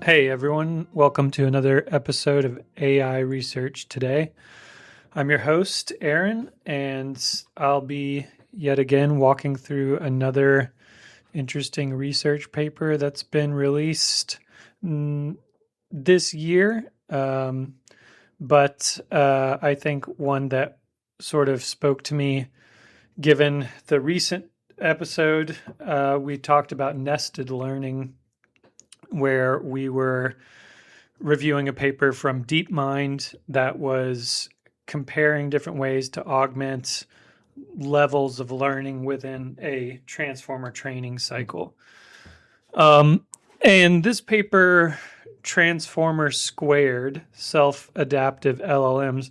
Hey everyone, welcome to another episode of AI Research Today. I'm your host, Aaron, and I'll be yet again walking through another interesting research paper that's been released this year, but I think one that sort of spoke to me given the recent episode. We talked about nested learning, where we were reviewing a paper from DeepMind that was comparing different ways to augment levels of learning within a transformer training cycle. And this paper, Transformer Squared, Self-Adaptive LLMs,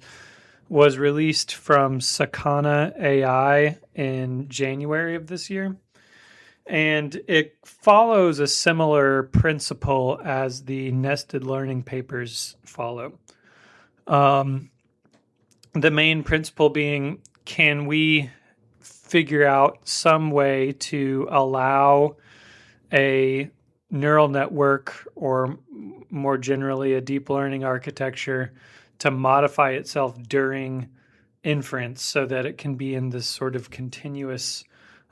was released from Sakana AI in January of this year. And it follows a similar principle as the nested learning papers follow. The main principle being, can we figure out some way to allow a neural network, or more generally a deep learning architecture, to modify itself during inference so that it can be in this sort of continuous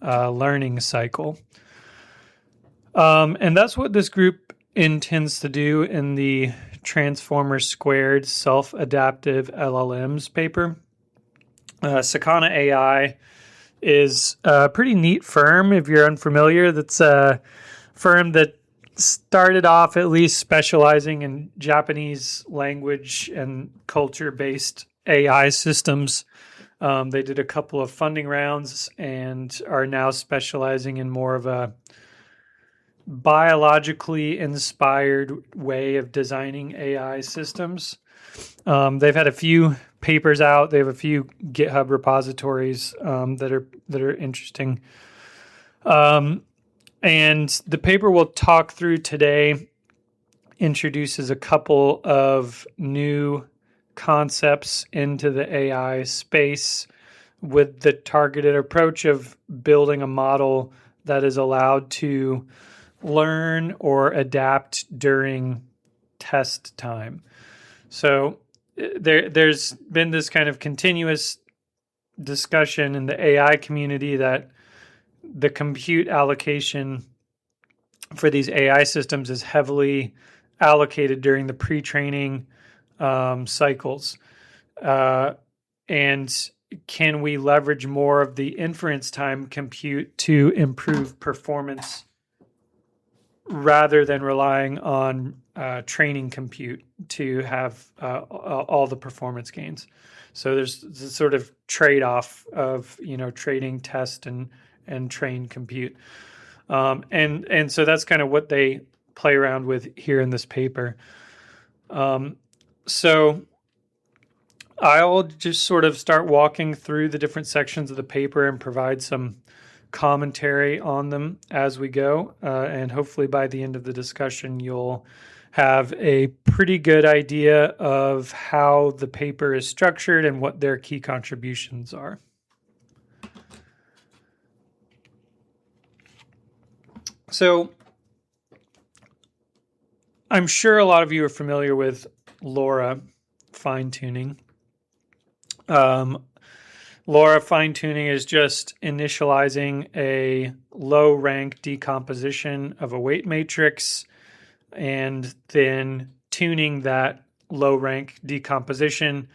learning cycle. And that's what this group intends to do in the Transformer Squared Self-Adaptive LLMs paper. Sakana AI is a pretty neat firm. If you're unfamiliar, that's a firm that started off at least specializing in Japanese language and culture-based AI systems. They did a couple of funding rounds and are now specializing in more of a biologically inspired way of designing AI systems. They've had a few papers out. They have a few GitHub repositories that are interesting. And the paper we'll talk through today introduces a couple of new concepts into the AI space with the targeted approach of building a model that is allowed to learn or adapt during test time. So there's been this kind of continuous discussion in the AI community that the compute allocation for these AI systems is heavily allocated during the pre-training cycles. And can we leverage more of the inference time compute to improve performance rather than relying on training compute to have all the performance gains? So there's this sort of trade-off of, trading, test, and train compute. And so that's kind of what they play around with here in this paper. So I'll just sort of start walking through the different sections of the paper and provide some commentary on them as we go. And hopefully by the end of the discussion, you'll have a pretty good idea of how the paper is structured and what their key contributions are. So I'm sure a lot of you are familiar with LoRA fine-tuning. LoRA fine-tuning is just initializing a low-rank decomposition of a weight matrix and then tuning that low-rank decomposition,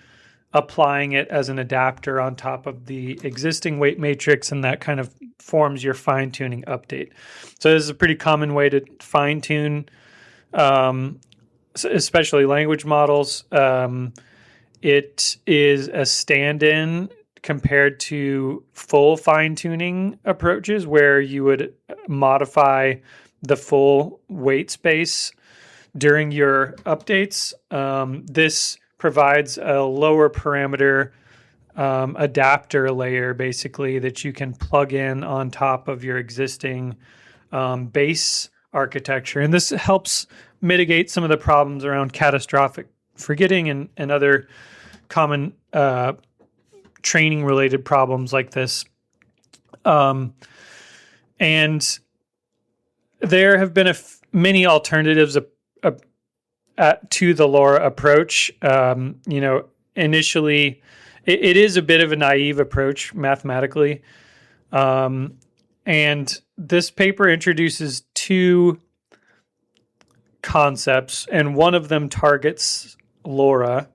applying it as an adapter on top of the existing weight matrix, and that kind of forms your fine-tuning update. So this is a pretty common way to fine-tune, especially language models. It is a stand-in compared to full fine-tuning approaches where you would modify the full weight space during your updates. This provides a lower parameter adapter layer, basically, that you can plug in on top of your existing base architecture. And this helps mitigate some of the problems around catastrophic forgetting and other common training-related problems like this. And there have been many alternatives to the LoRA approach. Initially, it is a bit of a naive approach mathematically. And this paper introduces two concepts, and one of them targets LoRA,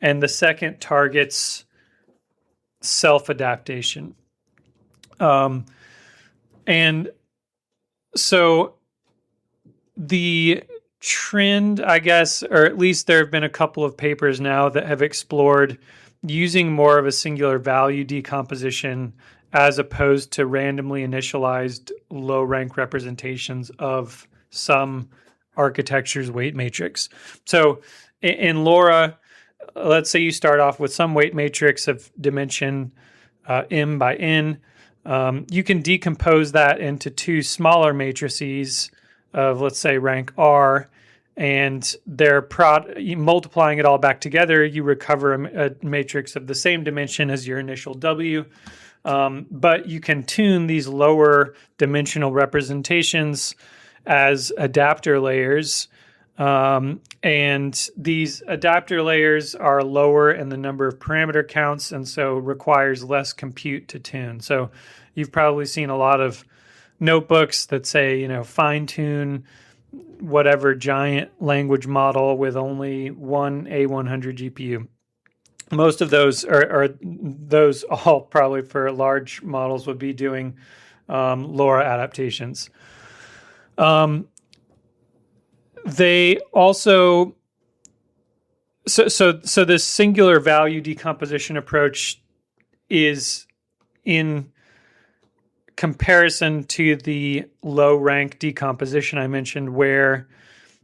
and the second targets self-adaptation. And so the trend, I guess, or at least there have been a couple of papers now that have explored using more of a singular value decomposition as opposed to randomly initialized low rank representations of some architecture's weight matrix. So in LoRA, let's say you start off with some weight matrix of dimension m by n. You can decompose that into two smaller matrices of, let's say, rank R, and they're multiplying it all back together, you recover a matrix of the same dimension as your initial W. But you can tune these lower dimensional representations as adapter layers. And these adapter layers are lower in the number of parameter counts, and so requires less compute to tune. So you've probably seen a lot of notebooks that say, fine tune whatever giant language model with only one A100 GPU. Most of those are those all probably for large models would be doing LoRA adaptations. They also so this singular value decomposition approach is in comparison to the low rank decomposition I mentioned, where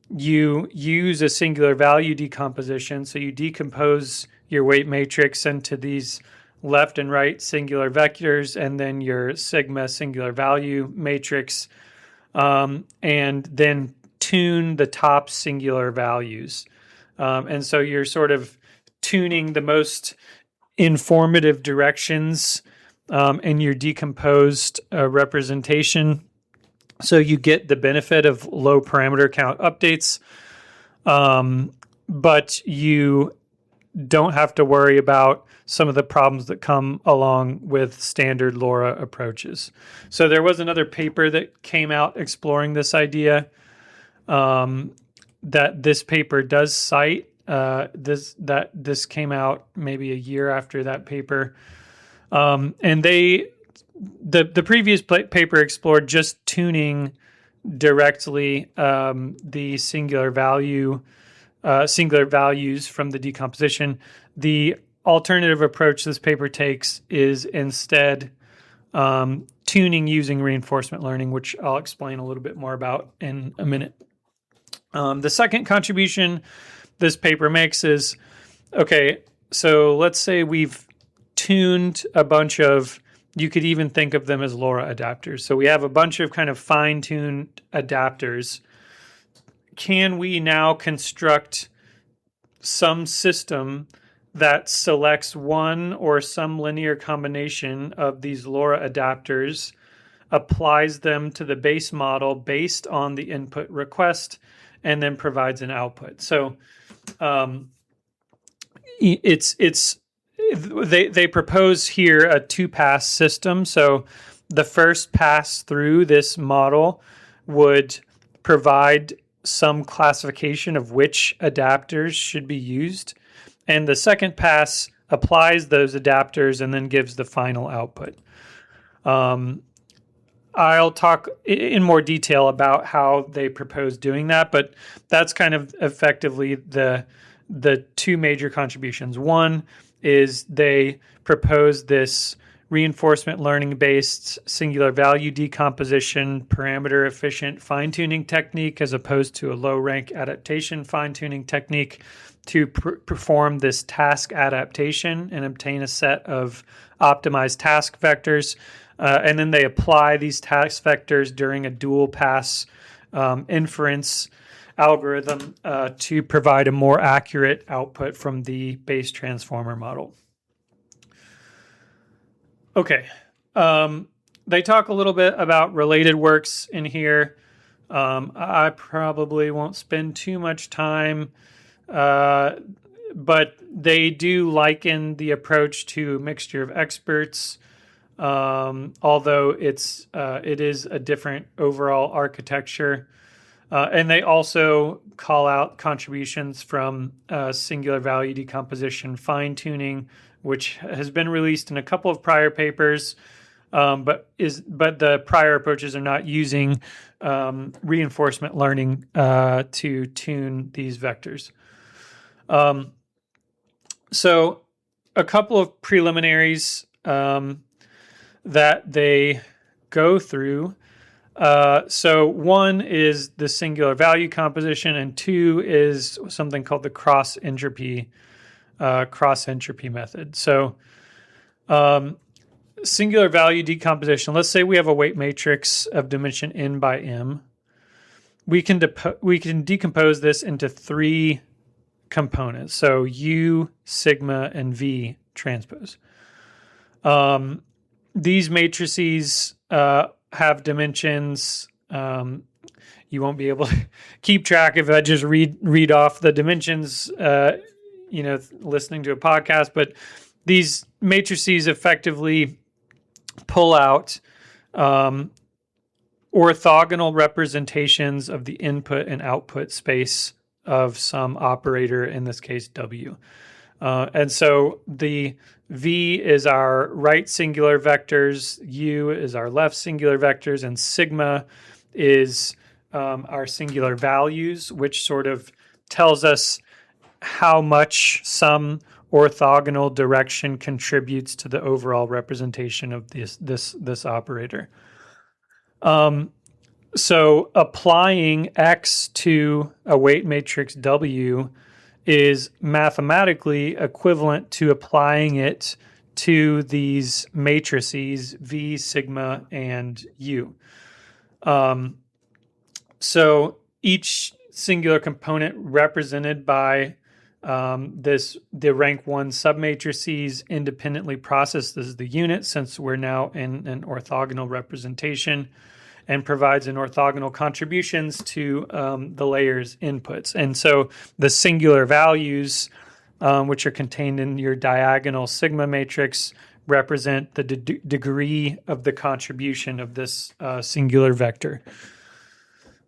you use a singular value decomposition. So you decompose your weight matrix into these left and right singular vectors, and then your sigma singular value matrix, and then tune the top singular values. And so you're sort of tuning the most informative directions in your decomposed representation. So you get the benefit of low parameter count updates, but you don't have to worry about some of the problems that come along with standard LoRA approaches. So there was another paper that came out exploring this idea that this paper does cite. This came out maybe a year after that paper. And the previous paper explored just tuning directly the singular values from the decomposition. The alternative approach this paper takes is instead tuning using reinforcement learning, which I'll explain a little bit more about in a minute. The second contribution this paper makes is, okay, so let's say we've tuned a bunch of, you could even think of them as LoRa adapters. So we have a bunch of kind of fine-tuned adapters. Can we now construct some system that selects one or some linear combination of these LoRa adapters, applies them to the base model based on the input request, and then provides an output? So they propose here a two-pass system. So the first pass through this model would provide some classification of which adapters should be used. And the second pass applies those adapters and then gives the final output. I'll talk in more detail about how they propose doing that, but that's kind of effectively the two major contributions. One is they propose this reinforcement learning based singular value decomposition parameter efficient fine-tuning technique as opposed to a low rank adaptation fine-tuning technique to perform this task adaptation and obtain a set of optimized task vectors. And then they apply these task vectors during a dual pass inference algorithm to provide a more accurate output from the base transformer model. Okay. They talk a little bit about related works in here. I probably won't spend too much time, but they do liken the approach to a mixture of experts, although it is a different overall architecture. And they also call out contributions from singular value decomposition fine-tuning, which has been released in a couple of prior papers, but the prior approaches are not using reinforcement learning to tune these vectors. So a couple of preliminaries that they go through. So one is the singular value composition, and two is something called the cross entropy method. So singular value decomposition. Let's say we have a weight matrix of dimension n by m. We can decompose this into three components. So U, sigma, and V transpose. These matrices have dimensions. You won't be able to keep track if I just read off the dimensions, listening to a podcast. But these matrices effectively pull out orthogonal representations of the input and output space of some operator, in this case, W. And so the V is our right singular vectors, U is our left singular vectors, and sigma is our singular values, which sort of tells us how much some orthogonal direction contributes to the overall representation of this operator. So applying X to a weight matrix W is mathematically equivalent to applying it to these matrices V, sigma, and U. So each singular component represented by the rank 1 submatrices independently processes the unit, since we're now in an orthogonal representation, and provides an orthogonal contributions to the layer's inputs. And so the singular values, which are contained in your diagonal sigma matrix, represent the degree of the contribution of this singular vector.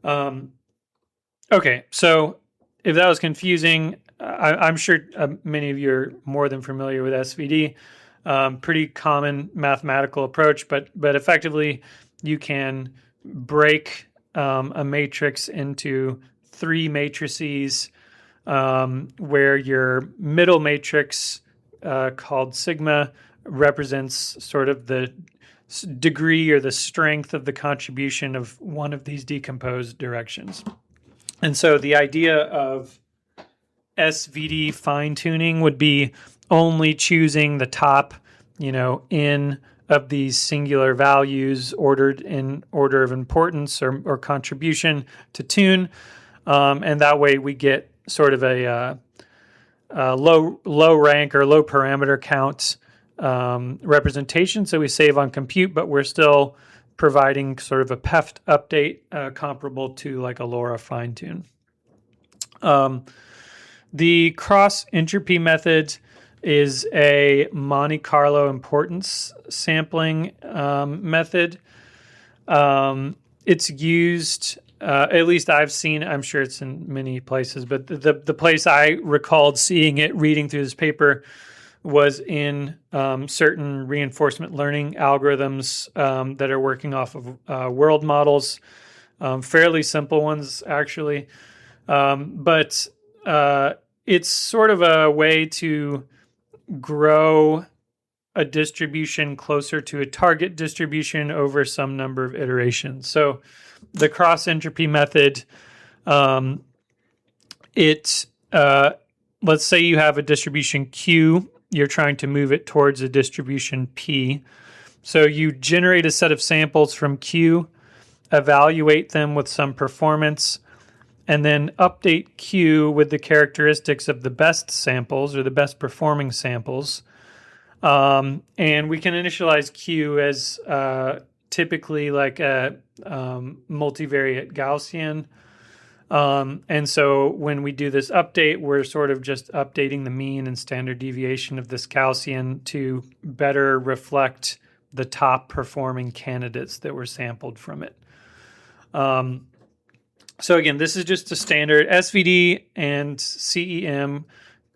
Okay, so if that was confusing, I'm sure many of you are more than familiar with SVD. Pretty common mathematical approach, but effectively you can break a matrix into three matrices, where your middle matrix, called sigma, represents sort of the degree or the strength of the contribution of one of these decomposed directions. And so the idea of SVD fine-tuning would be only choosing the top, n of these singular values ordered in order of importance or contribution to tune. And that way we get sort of a low rank or low parameter count representation. So we save on compute, but we're still providing sort of a PEFT update comparable to like a LoRA fine tune. The cross entropy method is a Monte Carlo importance sampling method. It's used, at least I've seen, I'm sure it's in many places, but the place I recalled seeing it, reading through this paper, was in certain reinforcement learning algorithms that are working off of world models, fairly simple ones, actually. But it's sort of a way to grow a distribution closer to a target distribution over some number of iterations. So the cross entropy method, let's say you have a distribution Q, you're trying to move it towards a distribution P. So you generate a set of samples from Q, evaluate them with some performance, and then update Q with the characteristics of the best samples or the best performing samples. And we can initialize Q as 10 typically like a multivariate Gaussian. And so when we do this update, we're sort of just updating the mean and standard deviation of this Gaussian to better reflect the top performing candidates that were sampled from it. So again, this is just a standard SVD and CEM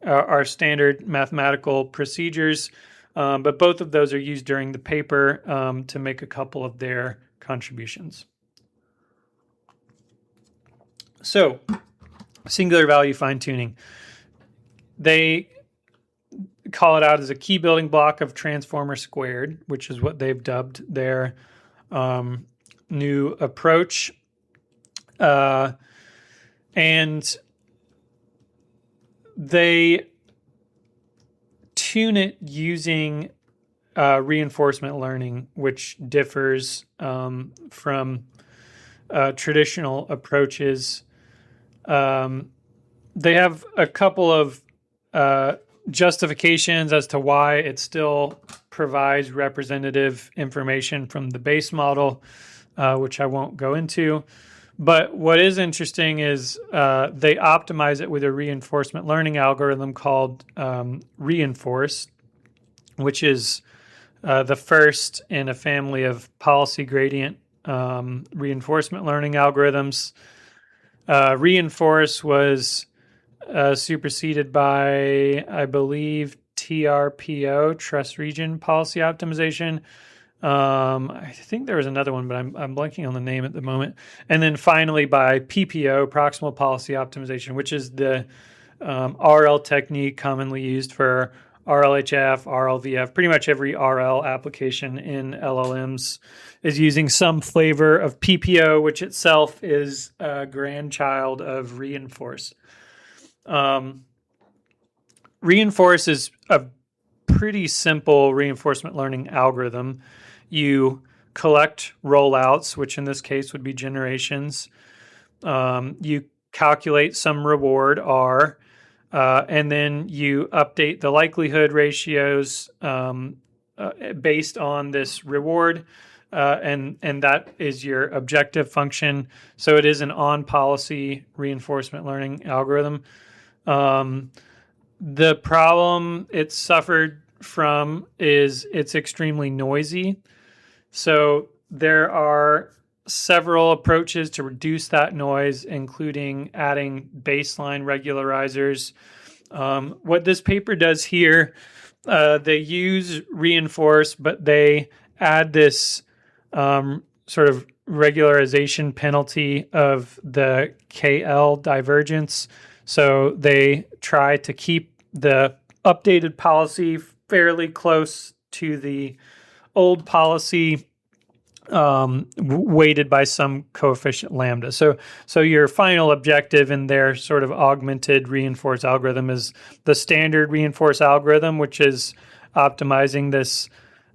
are standard mathematical procedures, but both of those are used during the paper to make a couple of their contributions. So, singular value fine-tuning. They call it out as a key building block of transformer squared, which is what they've dubbed their new approach. And they tune it using reinforcement learning, which differs from traditional approaches. They have a couple of justifications as to why it still provides representative information from the base model, which I won't go into. But what is interesting is they optimize it with a reinforcement learning algorithm called Reinforce, which is the first in a family of policy gradient reinforcement learning algorithms. Reinforce was superseded by, I believe, TRPO, Trust Region Policy Optimization. I think there was another one, but I'm blanking on the name at the moment. And then finally by PPO, Proximal Policy Optimization, which is the RL technique commonly used for RLHF, RLVF. Pretty much every RL application in LLMs is using some flavor of PPO, which itself is a grandchild of Reinforce. Reinforce is a pretty simple reinforcement learning algorithm. You collect rollouts, which in this case would be generations. You calculate some reward R, and then you update the likelihood ratios based on this reward, and that is your objective function. So it is an on-policy reinforcement learning algorithm. The problem it suffered from is it's extremely noisy. So there are several approaches to reduce that noise, including adding baseline regularizers. What this paper does here, they use Reinforce, but they add this sort of regularization penalty of the KL divergence. So they try to keep the updated policy fairly close to the old policy, weighted by some coefficient lambda. So your final objective in their sort of augmented reinforce algorithm is the standard reinforce algorithm, which is optimizing this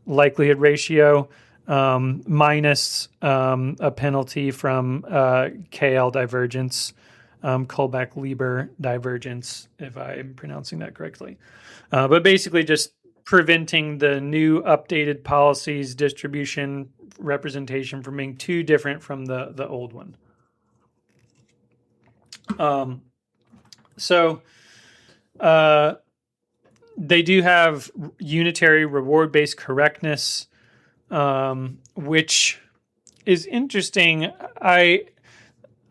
likelihood ratio minus a penalty from KL divergence, Kullback-Leibler divergence, if I'm pronouncing that correctly. But basically just preventing the new updated policies distribution representation from being too different from the old one. They do have unitary reward-based correctness, which is interesting. I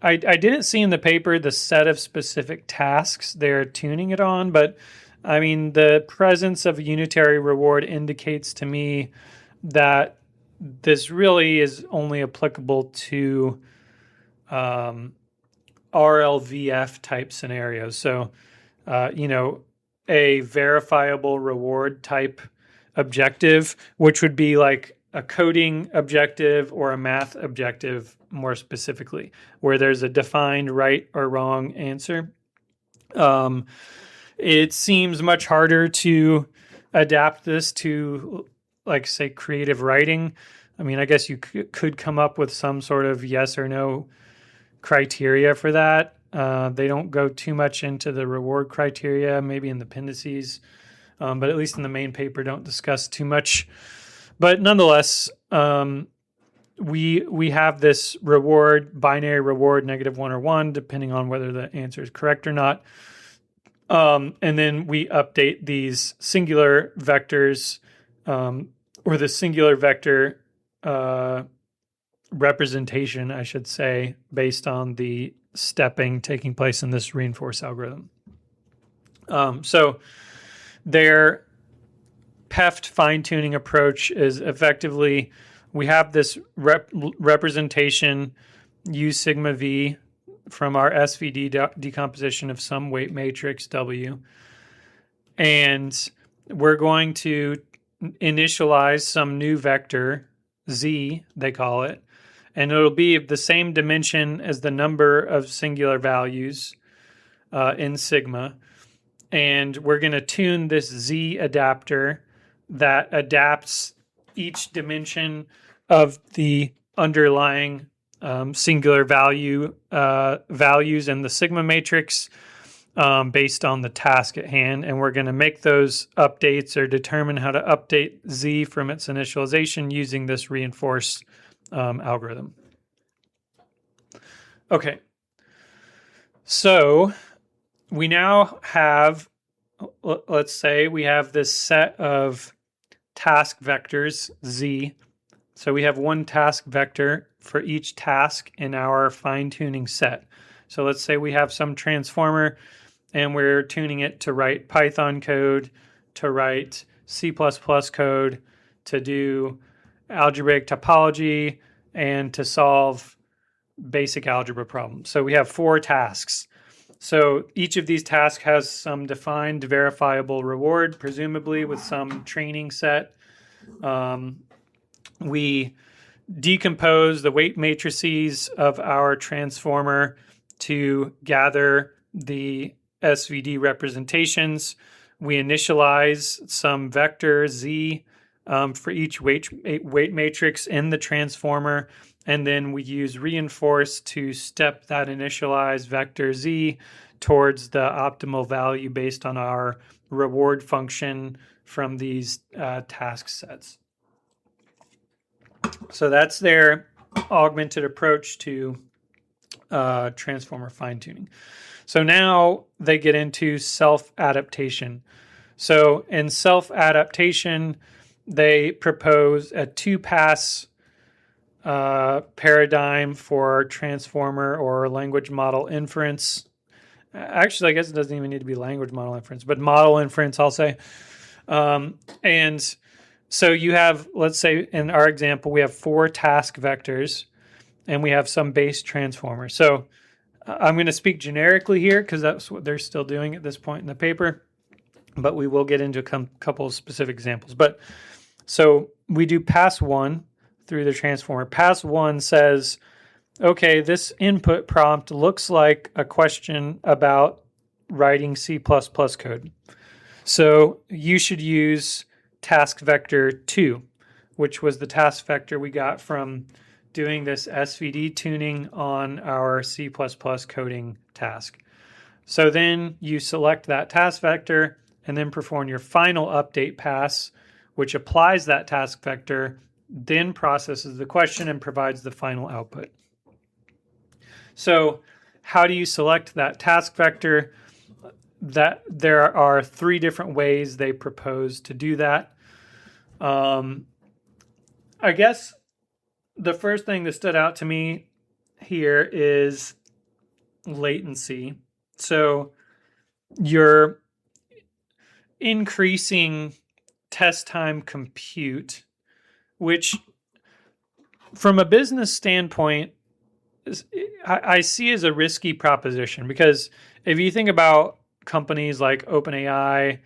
didn't see in the paper the set of specific tasks they're tuning it on, but I mean, the presence of a unitary reward indicates to me that this really is only applicable to RLVF type scenarios. So, a verifiable reward type objective, which would be like a coding objective or a math objective more specifically, where there's a defined right or wrong answer. It seems much harder to adapt this to, like, say, creative writing. I mean, I guess you could come up with some sort of yes or no criteria for that. They don't go too much into the reward criteria, maybe in the appendices, but at least in the main paper don't discuss too much. But nonetheless, we have this reward, binary reward, -1 or 1, depending on whether the answer is correct or not. And then we update these singular vectors, or the singular vector representation, I should say, based on the stepping taking place in this reinforced algorithm. So their PEFT fine-tuning approach is effectively, we have this representation U sigma V from our SVD decomposition of some weight matrix W. And we're going to initialize some new vector, Z, they call it, and it'll be of the same dimension as the number of singular values in sigma. And we're going to tune this Z adapter that adapts each dimension of the underlying singular values in the sigma matrix based on the task at hand. And we're going to make those updates or determine how to update Z from its initialization using this reinforced algorithm. Okay. So we now have, let's say we have this set of task vectors, Z. So we have one task vector for each task in our fine-tuning set. So let's say we have some transformer and we're tuning it to write Python code, to write C++ code, to do algebraic topology, and to solve basic algebra problems. So we have 4 tasks. So each of these tasks has some defined verifiable reward, presumably with some training set. We decompose the weight matrices of our transformer to gather the SVD representations. We initialize some vector Z for each weight matrix in the transformer, and then we use reinforce to step that initialized vector Z towards the optimal value based on our reward function from these task sets. So that's their augmented approach to transformer fine-tuning. So now they get into self-adaptation. So in self-adaptation, they propose a 2-pass paradigm for transformer or language model inference. Actually, I guess it doesn't even need to be language model inference, but model inference, I'll say. And so you have, let's say in our example, we have 4 task vectors and we have some base transformer. So I'm going to speak generically here because that's what they're still doing at this point in the paper, but we will get into a couple of specific examples. But so we do pass 1 through the transformer. Pass 1 says, okay, this input prompt looks like a question about writing C++ code. So you should use task vector 2, which was the task vector we got from doing this SVD tuning on our C++ coding task. So then you select that task vector and then perform your final update pass, which applies that task vector, then processes the question and provides the final output. So how do you select that task vector? That there are 3 different ways they propose to do that. I guess the first thing that stood out to me here is latency. So you're increasing test time compute, which from a business standpoint, I see as a risky proposition, because if you think about companies like OpenAI,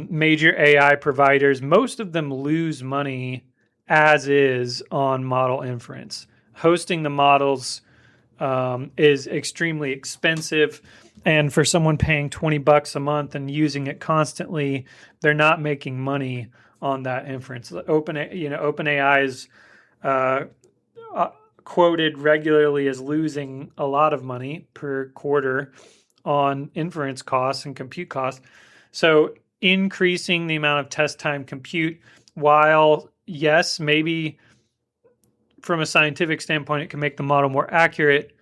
major AI providers, most of them lose money as is on model inference. Hosting the models is extremely expensive, and for someone paying $20 a month and using it constantly, they're not making money on that inference. OpenAI is quoted regularly as losing a lot of money per quarter on inference costs and compute costs. So increasing the amount of test time compute, while yes, maybe from a scientific standpoint, it can make the model more accurate.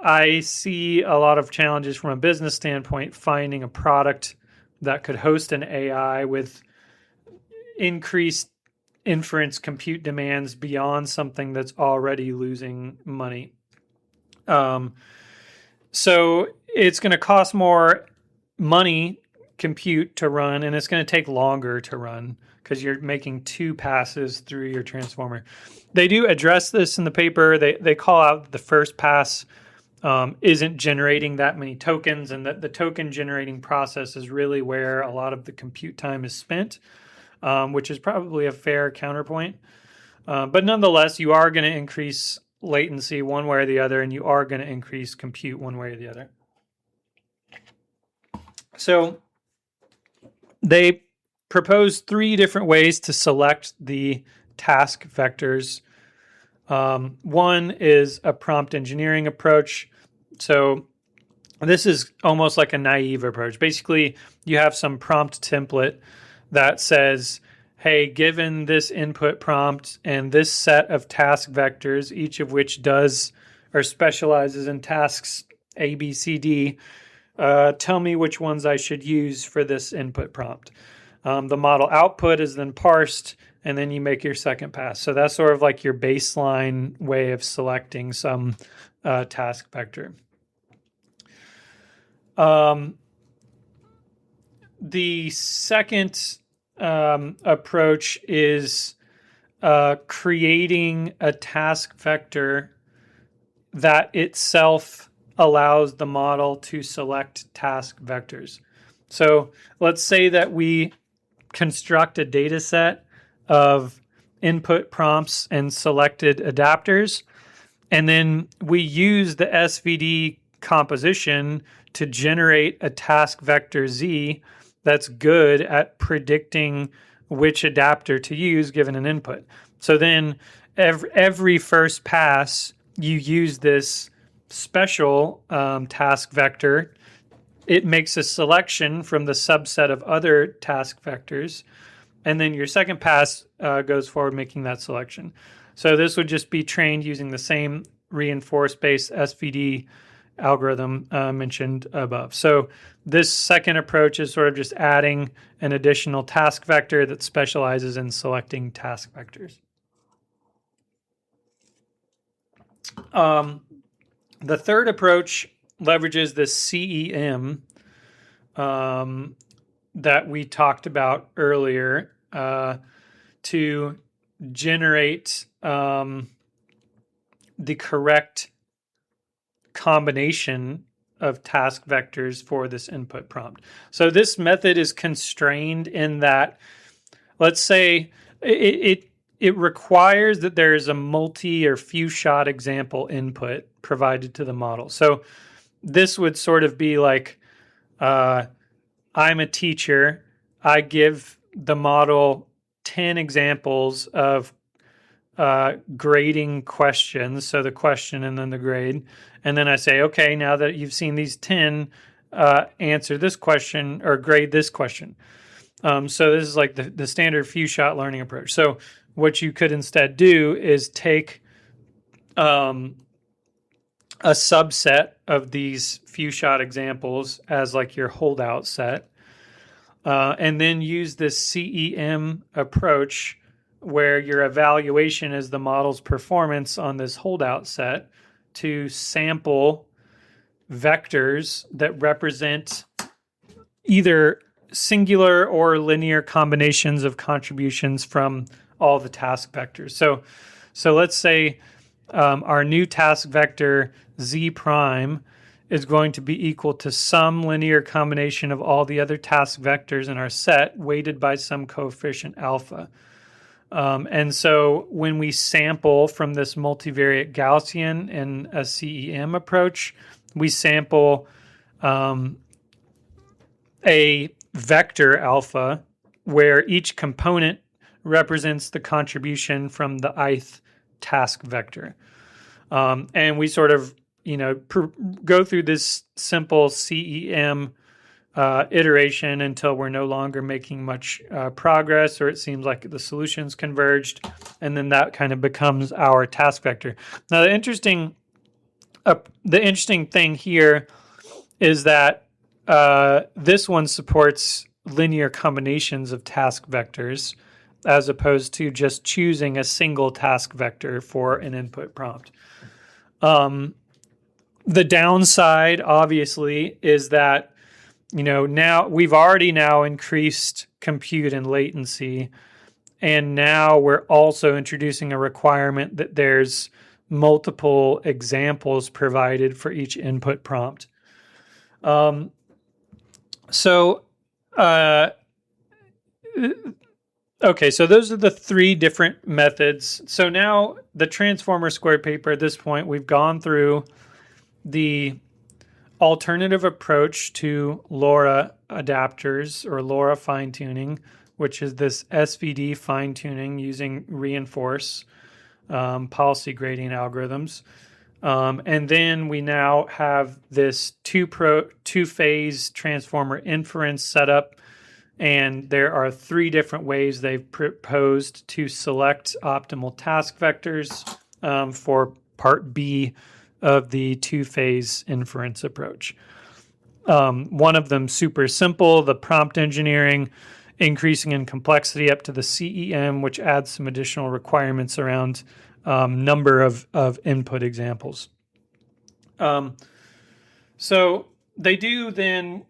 I see a lot of challenges from a business standpoint finding a product that could host an AI with increased inference compute demands beyond something that's already losing money. So it's going to cost more money compute to run, and it's going to take longer to run because you're making 2 passes through your transformer. They do address this in the paper. They call out the first pass isn't generating that many tokens, and that the token generating process is really where a lot of the compute time is spent, which is probably a fair counterpoint. But nonetheless, you are going to increase latency one way or the other, and you are going to increase compute one way or the other. So they propose 3 different ways to select the task vectors. One is a prompt engineering approach. So this is almost like a naive approach. Basically, you have some prompt template that says, hey, given this input prompt and this set of task vectors, each of which does or specializes in tasks A, B, C, D, tell me which ones I should use for this input prompt. The model output is then parsed, and then you make your second pass. So that's sort of like your baseline way of selecting some task vector. The second approach is creating a task vector that itself allows the model to select task vectors. So let's say that we construct a data set of input prompts and selected adapters, and then we use the SVD composition to generate a task vector Z that's good at predicting which adapter to use given an input. So then every first pass, you use this special task vector. It makes a selection from the subset of other task vectors, and then your second pass goes forward making that selection. So this would just be trained using the same reinforced-based SVD algorithm mentioned above. So this second approach is sort of just adding an additional task vector that specializes in selecting task vectors. The third approach leverages the CEM that we talked about earlier to generate the correct combination of task vectors for this input prompt. So this method is constrained in that, let's say it requires that there is a multi or few shot example input provided to the model. So this would sort of be like, I'm a teacher. I give the model 10 examples of grading questions. So the question and then the grade. And then I say, okay, now that you've seen these 10, answer this question or grade this question. So this is like the standard few shot learning approach. So what you could instead do is take a subset of these few shot examples as like your holdout set, and then use this CEM approach where your evaluation is the model's performance on this holdout set to sample vectors that represent either singular or linear combinations of contributions from all the task vectors. So let's say our new task vector Z prime is going to be equal to some linear combination of all the other task vectors in our set weighted by some coefficient alpha. And so when we sample from this multivariate Gaussian in a CEM approach, we sample a vector alpha where each component represents the contribution from the ith task vector. And we sort of, go through this simple CEM iteration until we're no longer making much progress, or it seems like the solution's converged, and then that kind of becomes our task vector. Now, the interesting thing here is that this one supports linear combinations of task vectors, as opposed to just choosing a single task vector for an input prompt. The downside, obviously, is that now we've already increased compute and latency, and now we're also introducing a requirement that there's multiple examples provided for each input prompt. Okay, so those are the three different methods. So now the transformer squared paper, at this point, we've gone through the alternative approach to LoRA adapters, or LoRA fine-tuning, which is this SVD fine-tuning using reinforce policy gradient algorithms. And then we now have this two-phase transformer inference setup, and there are three different ways they've proposed to select optimal task vectors for part B of the two-phase inference approach. One of them super simple, the prompt engineering, increasing in complexity up to the CEM, which adds some additional requirements around number of input examples. So they do then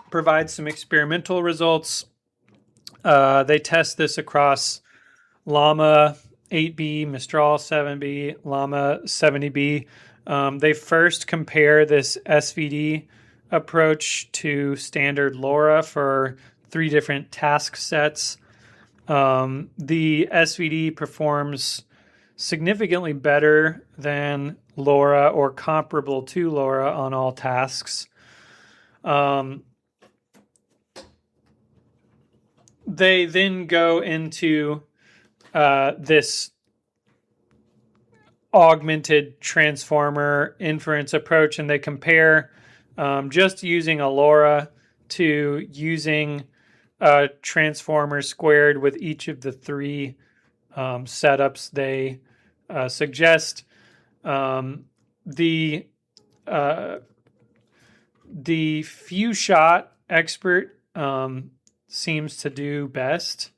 provide some experimental results. They test this across Llama 8B, Mistral 7B, Llama 70B. They first compare this SVD approach to standard LoRA for three different task sets. The SVD performs significantly better than LoRA or comparable to LoRA on all tasks. They then go into this augmented transformer inference approach, and they compare just using a LoRA to using a transformer squared with each of the three setups they suggest. The few shot expert seems to do best,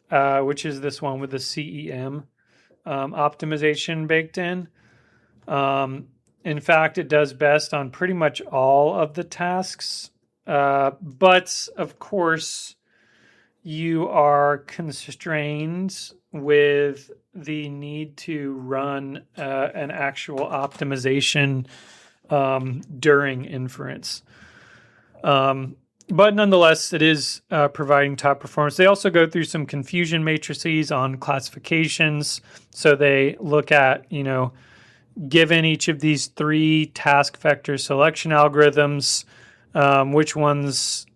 which is this one with the CEM optimization baked in. In fact, it does best on pretty much all of the tasks. But of course, you are constrained with the need to run an actual optimization during inference. But nonetheless, it is providing top performance. They also go through some confusion matrices on classifications. So they look at, given each of these three task vector selection algorithms, which ones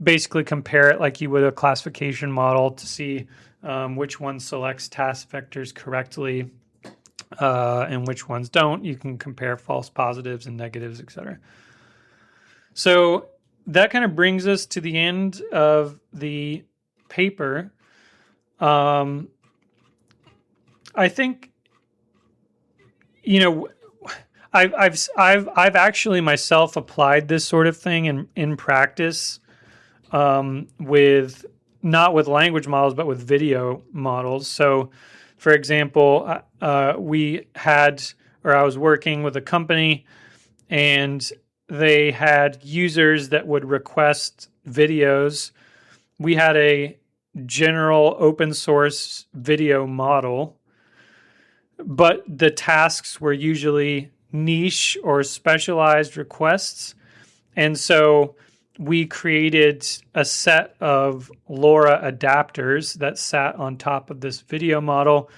basically compare it like you would a classification model to see which one selects task vectors correctly and which ones don't. You can compare false positives and negatives, etc. So that kind of brings us to the end of the paper. I think, I've actually myself applied this sort of thing in practice with not with language models, but with video models. So, for example, I was working with a company, and they had users that would request videos. We had a general open source video model, but the tasks were usually niche or specialized requests. And so we created a set of LoRA adapters that sat on top of this video model.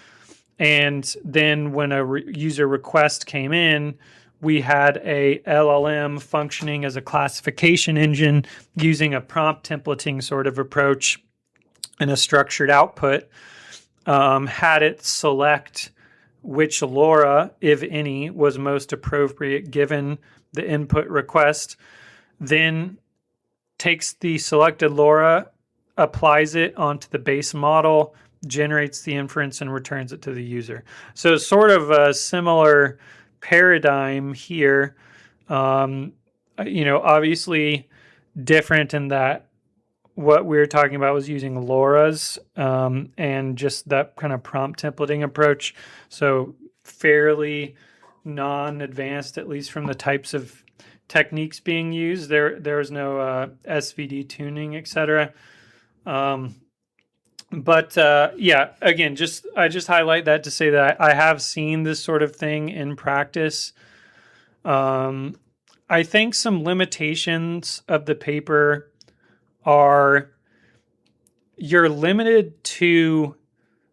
And then when a user request came in, we had a LLM functioning as a classification engine using a prompt templating sort of approach and a structured output, had it select which LoRA, if any, was most appropriate given the input request. then takes the selected LoRA, applies it onto the base model, generates the inference, and returns it to the user. So sort of a similar paradigm here. Obviously different in that what we were talking about was using LoRa's and just that kind of prompt templating approach. So fairly non-advanced, at least from the types of techniques being used. There was no SVD tuning, etc. Again, I just highlight that to say that I have seen this sort of thing in practice. I think some limitations of the paper are you're limited to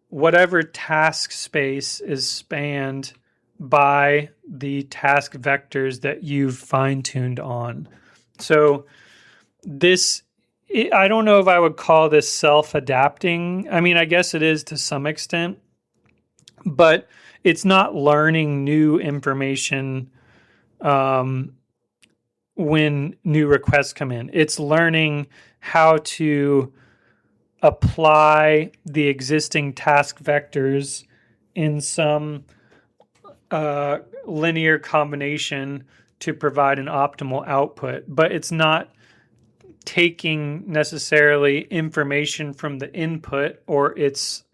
whatever task space is spanned by the task vectors that you've fine-tuned on. So I don't know if I would call this self-adapting. I mean, I guess it is to some extent, but it's not learning new information when new requests come in. It's learning how to apply the existing task vectors in some linear combination to provide an optimal output, but it's not taking necessarily information from the input or its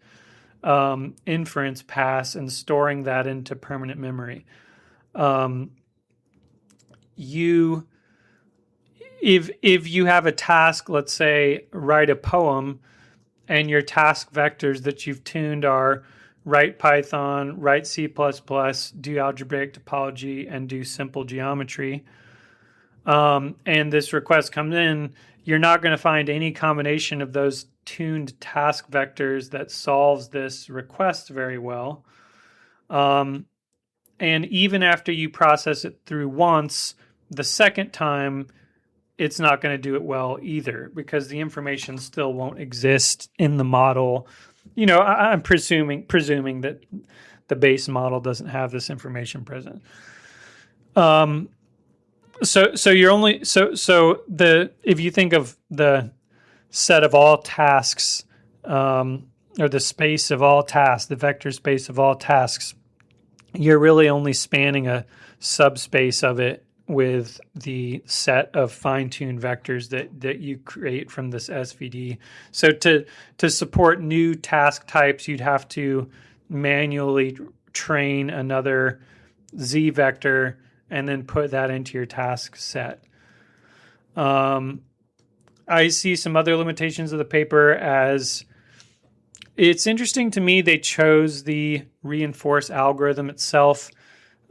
inference pass and storing that into permanent memory. If you have a task, let's say write a poem, and your task vectors that you've tuned are write Python, write C++, do algebraic topology, and do simple geometry, and this request comes in, you're not going to find any combination of those tuned task vectors that solves this request very well. And even after you process it through once, the second time, it's not going to do it well either because the information still won't exist in the model. I'm presuming that the base model doesn't have this information present. If you think of the set of all tasks, or the space of all tasks, the vector space of all tasks, you're really only spanning a subspace of it with the set of fine-tuned vectors that you create from this SVD. So to support new task types, you'd have to manually train another Z vector and then put that into your task set. I see some other limitations of the paper as it's interesting to me they chose the reinforce algorithm itself.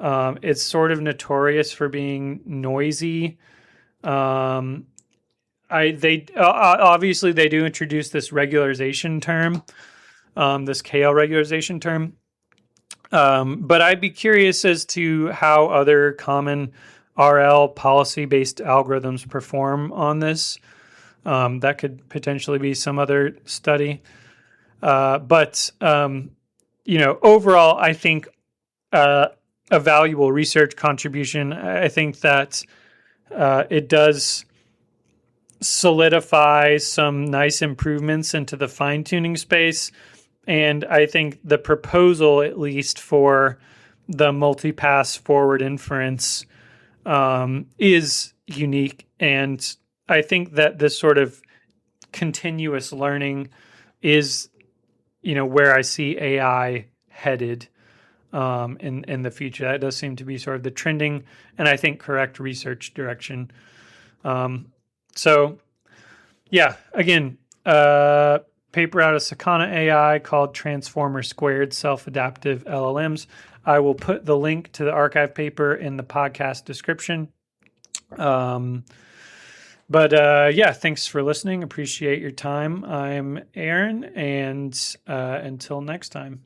It's sort of notorious for being noisy. Obviously they do introduce this regularization term, this KL regularization term. But I'd be curious as to how other common RL policy-based algorithms perform on this. That could potentially be some other study. But overall, I think a valuable research contribution. I think that it does solidify some nice improvements into the fine-tuning space. And I think the proposal, at least for the multi-pass forward inference, is unique. And I think that this sort of continuous learning is, where I see AI headed in the future. That does seem to be sort of the trending and I think correct research direction. Again, paper out of Sakana AI called Transformer Squared Self-Adaptive LLMs. I will put the link to the archive paper in the podcast description. Thanks for listening. Appreciate your time. I'm Aaron, and until next time.